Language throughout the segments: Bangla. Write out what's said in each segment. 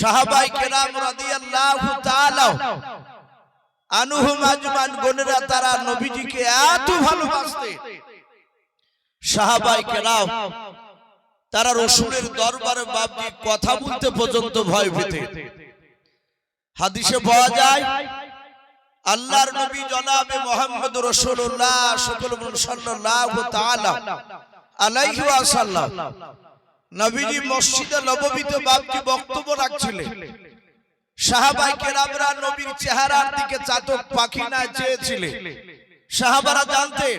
সাহাবায়ে কেরাম রাদিয়াল্লাহু তাআলা আনহুম আজমান গণেরা তারা নবীজিকে এত ভালোবাসতেন। সাহাবায়ে কেরাম তারা রাসূলের দরবারে বাপজি কথা বলতে পর্যন্ত ভয় পেতেন। হাদিসে পাওয়া যায় আল্লাহর নবী জনাবে মুহাম্মদ রাসূলুল্লাহ সাল্লাল্লাহু তাআলা আলাইহি ওয়াসাল্লাম নবীজি মসজিদে নববীতে বাপজি বক্তব্য রাখছিলেন। সাহাবায়ে কেরামরা নবীর চেহারার দিকে চাতক পাখি না চেয়েছিলেন। সাহাবারা জানতেন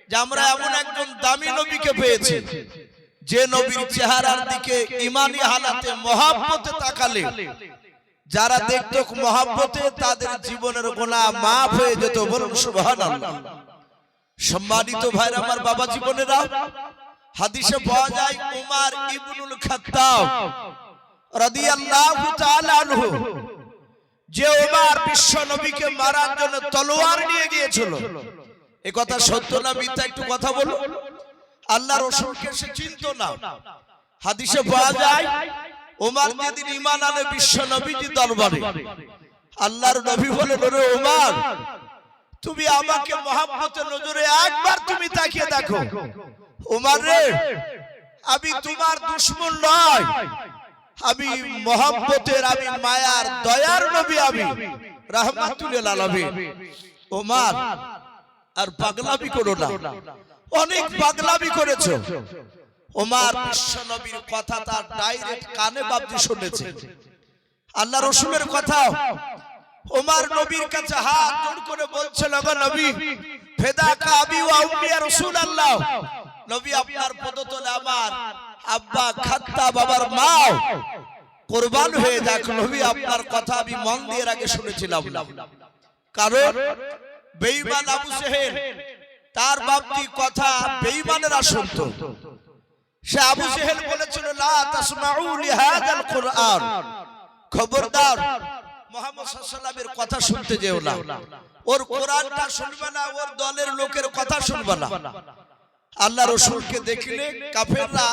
যে আমরা এমন একজন দামি নবীকে পেয়েছি যে নবীর চেহারার দিকে ঈমানি হালাতে মহব্বতে তাকালে যারা দেখতো মহব্বতে তাদের জীবনের গুনাহ মাফ হয়ে যেত। বলুন সুবহানাল্লাহ। সম্মানিত ভাইরা আমার, বাবা জীবনেরা, হাদিসে পাওয়া যায় উমর ইবনুল খাত্তাব রাদিয়াল্লাহু তাআলা আনহু, যে উমর বিশ্ব নবীকে মারার জন্য তলোয়ার নিয়ে গিয়েছিল, এই কথা সত্য না মিথ্যা একটু কথা বলো। আল্লাহ রাসূলকে সে চিনতো না। হাদিসে পাওয়া যায় উমর যেদিন ঈমান আনে বিশ্ব নবীজি দরবারে, আল্লাহর নবী বলেন, ওরে উমর, তুমি আমাকে মহব্বতের নজরে একবার তুমি তাকিয়ে দেখো। উমর রে, আমি তোমার দুশমন নয়, আমি মহব্বতের, আমি মায়ার দয়ার নবী, আমি রাহমাতুল লিল আলামিন। উমর আর পাগলামি করো না, অনেক পাগলামি করেছো। উমর বিশ্ব নবীর কথা তার ডাইরেক্ট কানে বাপজি শুনেছে, আল্লাহ রাসূলের কথা। উমর নবীর কাছে হাত জোড় করে বলছিল, গো নবী, ফিদাকা আবি ওয়া উম্মি ইয়া রাসূলুল্লাহ, নবী আপনার পদতলে আমার আব্বা খাত্তাব বাবার মা কুরবান হয়ে যাক। নবী আপনার কথা আমি মন দিয়ে আগে শুনেছিলাম না, কারণ বেঈমান আবু জেহেল তার বাপজি কথা বেঈমানেরা শুনতো। সে আবু জেহেল বলেছিল, লা তাসমাউ লিহাযাল কুরআন, খবরদার মুহাম্মদ সাল্লাল্লাহু আলাইহি ওয়াসাল্লামের কথা শুনতে যেও না, ওর কোরআনটা শুনবে না, ওর দলের লোকের কথা শুনবে না। আল্লাহ রাসূলকে দেখলে কাফেররা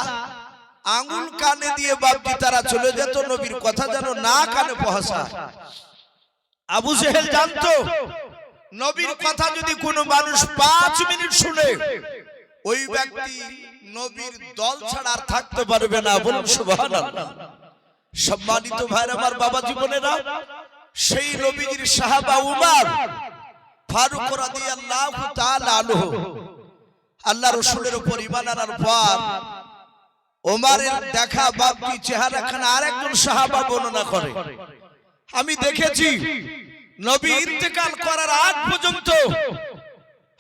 আঙ্গুল কানে দিয়ে বাপজি তারা চলে যেত, নবীর কথা যেন না কানে পৌঁছায়। আবু জেহেল জানতো নবীর কথা যদি কোনো মানুষ 5 মিনিট শুনে, ওই ব্যক্তি নবীর দল ছাড়া আর থাকতে পারবে না। বলুন সুবহানাল্লাহ। সম্মানিত ভাইরা আমার, বাবা জীবনেরা, সেই নবীজির সাহাবা উমর ফারুক রাদিয়াল্লাহু তাআলা আনহু আল্লাহ রাসূলের উপর ঈমান আনার পর ওমরের দেখা বাপজি চেহারাখানা আরেকজন সাহাবা বর্ণনা করে, আমি দেখেছি নবী ইন্তেকাল করার আগ পর্যন্ত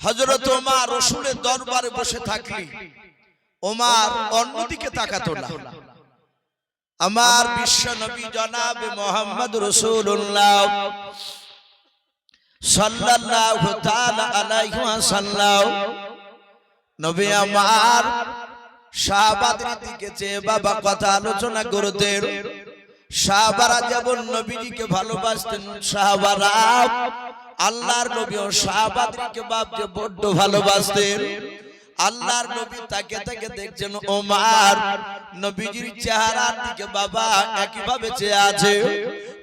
হযরত ওমর রাসূলের দরবারে বসে থাকলে ওমর অন্যদিকে তাকাতো না। আমার বিশ্ব নবী জনাবে মুহাম্মদ রাসূলুল্লাহ সাল্লাল্লাহু তাআলা আলাইহি ওয়াসাল্লাম নবী আমার সাহাবাদের দিকে চেয়ে বাবা কথা আলোচনা করতেন। সাহাবারা যেমন নবীজিকে ভালোবাসতেন, সাহাবারা আল্লাহর নবী ও সাহাবাদেরকে বাপকে বড্ড ভালোবাসতেন। আল্লাহর নবী তাকে তাকে দেখছেন, ওমর নবীজির চেহারার দিকে বাবা একইভাবে চেয়ে আছে।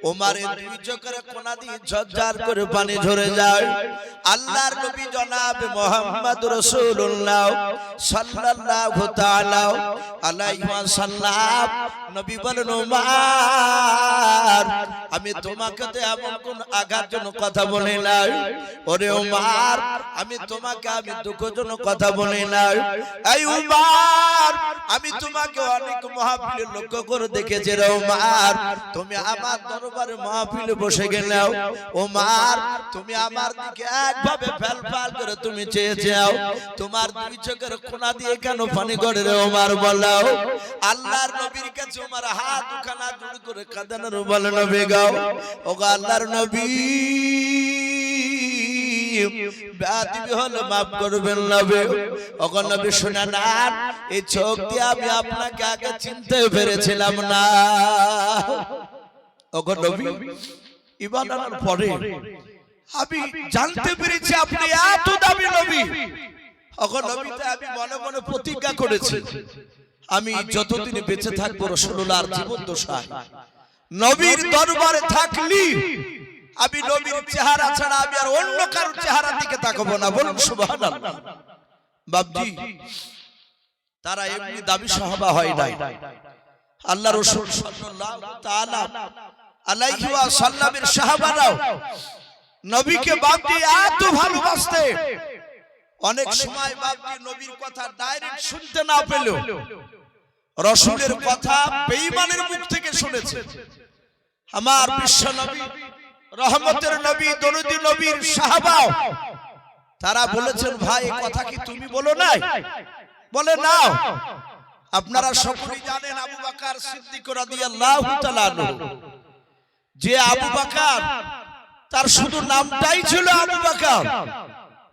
ওমরের দুই চোখের কোনা দিয়ে ঝরঝর করে পানি ঝরে যায়। আল্লাহর নবী জনাবে মুহাম্মদ রাসূলুল্লাহ সাল্লাল্লাহু তাআলা আলাইহি ওয়াসাল্লাম নবী বলেন, ওমর, আমি তোমাকে তো এমন কোন আঘাতজনক কথা বলি নাই। ওরে ওমর, আমি তোমাকে আমি দুঃখজনক কথা বলি নাই। এই ওমর, আমি তোমাকে অনেক মাহফিলে লক্ষ্য করে দেখেছি রে ওমর, তুমি আমার দরবারে মাহফিলে বসে গেলাও। ওমর, তুমি আমার দিকে একভাবে ফেলফাল করে তুমি চেয়ে যাও, তোমার দুই চোখের কোনা দিয়ে কেন পানি গড়ে রে ওমর বলাও। আল্লাহর নবীর কাছে ওমর হাত দুখানা জোড় করে কাঁদেন, বলে নবী গাও, ওগো আল্লাহর নবী, বেয়াদবি হলে মাফ করবেন নবী। ওগো নবী শুনে না, এই চোখ দিয়ে আমি আপনাকে আগে চিনতে পেরেছিলাম না। ওগো নবী, ঈমান আনার পরে আমি জানতে পেরেছি আপনি এত দামি নবী। ওগো নবী, আমি মনে মনে প্রতিজ্ঞা করেছি আমি যতদিন বেঁচে থাকবো রাসূলুল্লাহর জীবন দশায় নবীর দরবারে থাকলি আমি নবীর চেহারা ছাড়া আমি আর অন্য কারোর চেহারার দিকে তাকাবো না। বলুন সুবহানাল্লাহ। বাপজি, তারা এমনি দাবি সাহাবা হয় নাই। আল্লাহ রাসূল সাল্লাল্লাহু তাআলা আলাইহি ওয়াসাল্লামের সাহাবারাও নবীকে বাপজি এত ভালোবাসতে, অনেক সময় বাপজি নবীর কথা ডাইরেক্ট শুনতে না পেলেও রাসূলের কথা বেঈমানের মুখ থেকে শুনেছে। আমার বিশ্ব নবী, রহমতের নবী, দরুদি নবীর সাহাবাও তারা বলেছেন, ভাই এই কথা কি তুমি বলো নাই? বলে নাও। আপনারা সকলেই জানেন আবু বকর সিদ্দিক রাদিয়াল্লাহু তাআলা আনহু, যে আবু বকর তার শুধু নামটাই ছিল আবু বকর,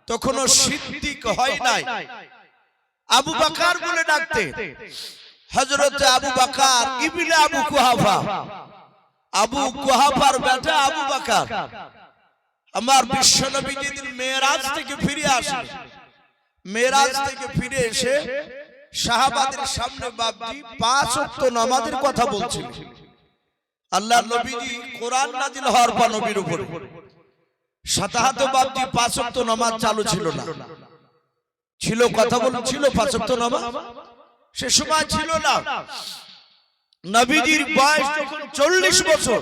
তখনও সিদ্দিক হয় নাই, আবু বকর বলে ডাকতে। হযরত আবু বকর ইবনে আবু কুহাফা, আবু কুহাফার বেটা আবু বকর। আমার বিশ্বনবী যেদিন মেরাজ থেকে ফিরে আসেন, মেরাজ থেকে ফিরে এসে সাহাবাদের সামনে বাপজি 5 ওয়াক্ত নামাজের কথা বলছিল। আল্লাহর নবীজি কোরআন নাযিল হওয়ার পর নবীর উপরে সাতাহাত বাপজি 5 ওয়াক্ত নামাজ চালু ছিল না। ছিল, কথা বলুন, ছিল 5 ওয়াক্ত নামাজ? সে সময় ছিল না। নবীজির বয়স যখন 40 বছর,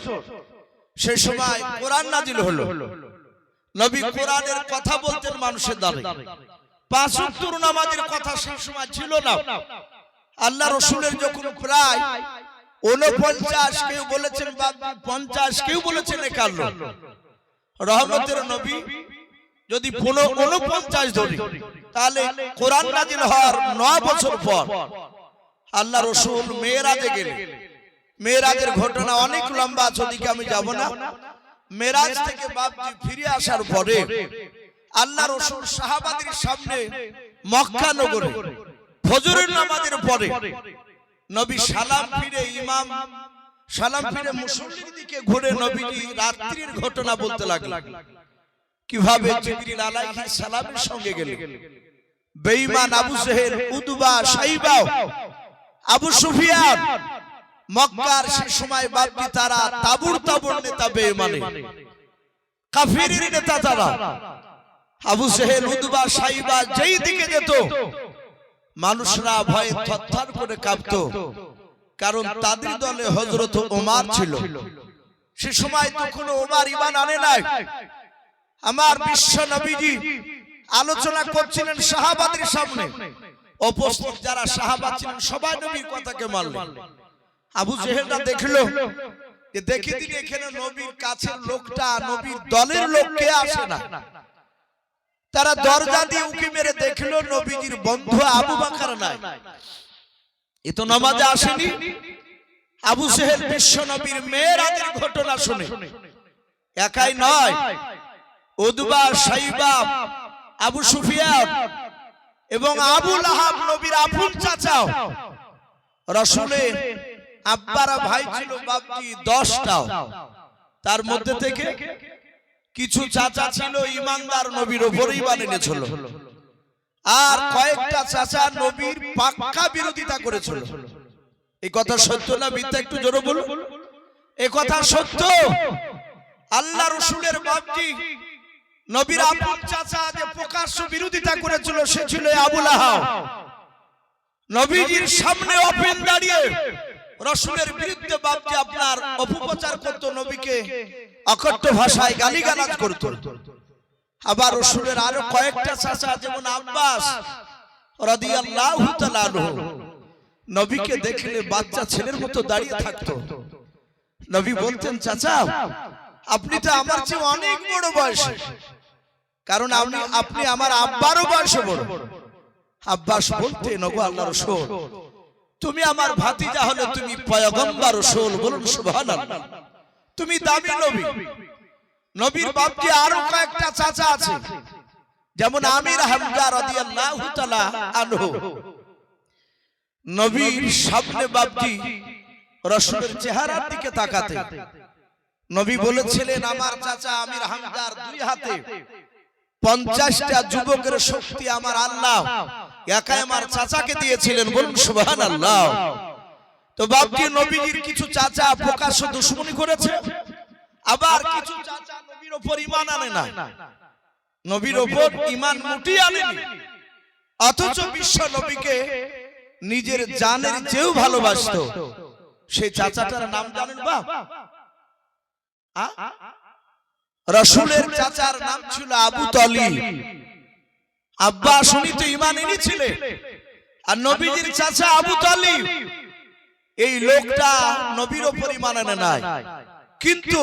সে সময় কোরআন নাযিল হলো। নবী কোরআনের কথা বলতেন মানুষের দ্বারে। 5 ওয়াক্ত নামাজের কথা সেই সময় ছিল না। আল্লাহ রাসূলের যখন প্রায় 49, কেউ বলেছেন 50, কেউ বলেছেন 51, রহমতের নবী যদি 49 ধরি, তাহলে কোরআন নাযিল হওয়ার 9 বছর পর আল্লাহ রাসূল মেরাজে গেলেন। মেরাজের ঘটনা অনেক লম্বা আছে, ওদিকে আমি যাব না। মেরাজ থেকে বাপজি ফিরে আসার পরে আল্লাহ রাসূল সাহাবাদের সামনে মক্কা নগরে ফজরের নামাজের পরে নবী সালাম ফিরে, ইমাম সালাম ফিরে মুসল্লির দিকে ঘুরে নবীজি রাত্রির ঘটনা বলতে লাগলেন। কিভাবে জিবরিল আলাইহিস সালামের সঙ্গে গেলেন। বেঈমান আবু জেহেল, উতবা, শাইবা, আবু সুফিয়ান, মক্কার সে সময় বাপজি তারা তাবুর তাবুর নেতা, বেঈমানে কাফিরের নেতা তারা। আবু জেহেল, উতবা, শাইবা যেই দিকে যেত মানুষরা ভয়ে থরথর করে কাঁপতো, কারণ তাদের দলে হযরত ওমর ছিল। সে সময় তখন ওমর ঈমান আনে নাই। আমার বিশ্ব নবীজি আলোচনা করছিলেন সাহাবাদের সামনে, উপস্থিত যারা সাহাবা ছিলেন সবাই নবীর কথাকে মানলেন। আবু জেহেলরা দেখলো যে দেখি দিন এখানে নবীর কাছের লোকটা, নবীর দলের লোক কে আসে না। তারা দরজা দিয়ে উকি মেরে দেখলো নবীজির বন্ধু আবু বকর নাই, এ তো নামাজে আসেনি। আবু জেহেল বিশ্ব নবীর মেরাজের ঘটনা শুনে একাই নয়, উতবা, শাইবা, আবু সুফিয়ান এবং আবু লাহাব নবীর আপন চাচা, রাসূলের আব্বার ভাই ছিল বাপজি 10টা। তার মধ্যে থেকে কিছু চাচা ছিল ইমানদার, নবীর উপরে ঈমান এনেছিল, আর কয়েকটা চাচা নবীর পাক্কা বিরোধিতা করেছিল। এই কথা সত্য না মিথ্যা? একটু জোরে বলুন। এই কথা সত্য। আল্লাহ রাসূলের বাপজি নবীর আপন চাচা যে প্রকাশ্য বিরোধিতা করেছিল সে ছিল আবু লাহাব। নবীজির সামনে ওপেন দাঁড়িয়ে রাসূলের বিরুদ্ধে বাপজি আপনার অপপ্রচার করত, নবীকে অকথ্য ভাষায় গালিগালাজ করত। আবার রাসূলের আরো কয়েকটা চাচা যেমন আব্বাস রাদিয়াল্লাহু তাআলা আনহু নবীকে দেখলে বাচ্চা ছেলের মতো দাঁড়িয়ে থাকতো। নবী বলতেন, চাচা আপনি তো আমার চেয়ে অনেক বড় বয়সে, কারণ আপনি আমার আব্বারও বয়সে বড়। আব্বাস বলতেন, ওগো আল্লাহর রাসূল, তুমি আমার ভাতিজা হলে তুমি পয়গম্বর রাসূল। বলুন সুবহানাল্লাহ। তুমি দামি নবী। নবীর বাপজি আরো কয়েকটা চাচা আছে, যেমন আমির হামজা রাদিয়াল্লাহু তাআলা আনহু। নবীর সামনে বাপজি রাসূলের চেহারার দিকে তাকাতে নবী বলেছিলেন, আমার চাচা আমির হামজার 2 হাতে 50টা যুবকের শক্তি আমার আল্লাহ একাই আমার চাচাকে দিয়েছিলেন। বলুন সুবহানাল্লাহ। তো বাপজি নবীজির কিছু চাচা প্রকাশ্য দুশমনি করেছে, আবার কিছু চাচা নবীর উপর ঈমান আনে না, নবীর উপর ঈমান মুটি আনেনি, অথচ বিশ্ব নবীকে নিজের জানের চেয়েও ভালোবাসতো। সেই চাচাটার নাম জানেন বাপ? রাসূলের চাচার নাম ছিল আবু তালিব। আব্বা শুনি তো ঈমান এনেছিলেন, আর নবীজির চাচা আবু তালিব এই লোকটা নবীর উপর ঈমান আনে নাই, কিন্তু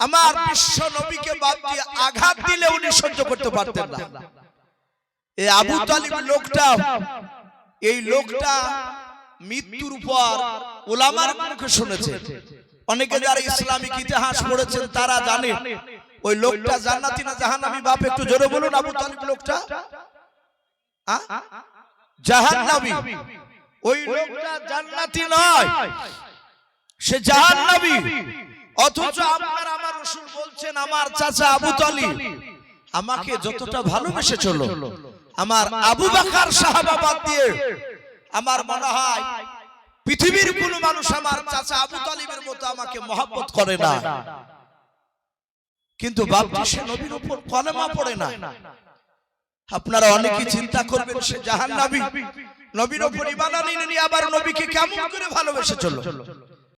আমার বিশ্ব নবীকে বাপজি আঘাত দিলে উনি সহ্য করতে পারতেন না। এই আবু তালিব লোকটা, এই লোকটা মৃত্যুর পর উলামার মুখে শুনেছে। অনেকে যারা ইসলামিক ইতিহাস পড়েছেন তারা জানে ওই লোকটা জান্নাতি না জাহান্নামী। বাপ একটু জোরে বলুন, আবু তালিব লোকটা জাহান্নামী। ওই লোকটা জান্নাতি নয়, সে জাহান্নামী। অথচ আপনার আমার রাসূল বলছেন আমার চাচা আবু তালিব আমাকে যতটা ভালোবেসেছিল, আমার আবু বকর সাহাবা বাদ দিয়ে আমার মনে হয় পৃথিবীর কোন মানুষ আমার চাচা আবু তালিবের মতো আমাকে মহব্বত করে না। কিন্তু বাপজি সে নবীর উপর কলেমা পড়ে না। আপনারা অনেকেই চিন্তা করবেন সে জাহান্নামী, নবীর উপর ঈমান আনেনি, আবার নবীকে কেমন করে ভালোবেসেছিল।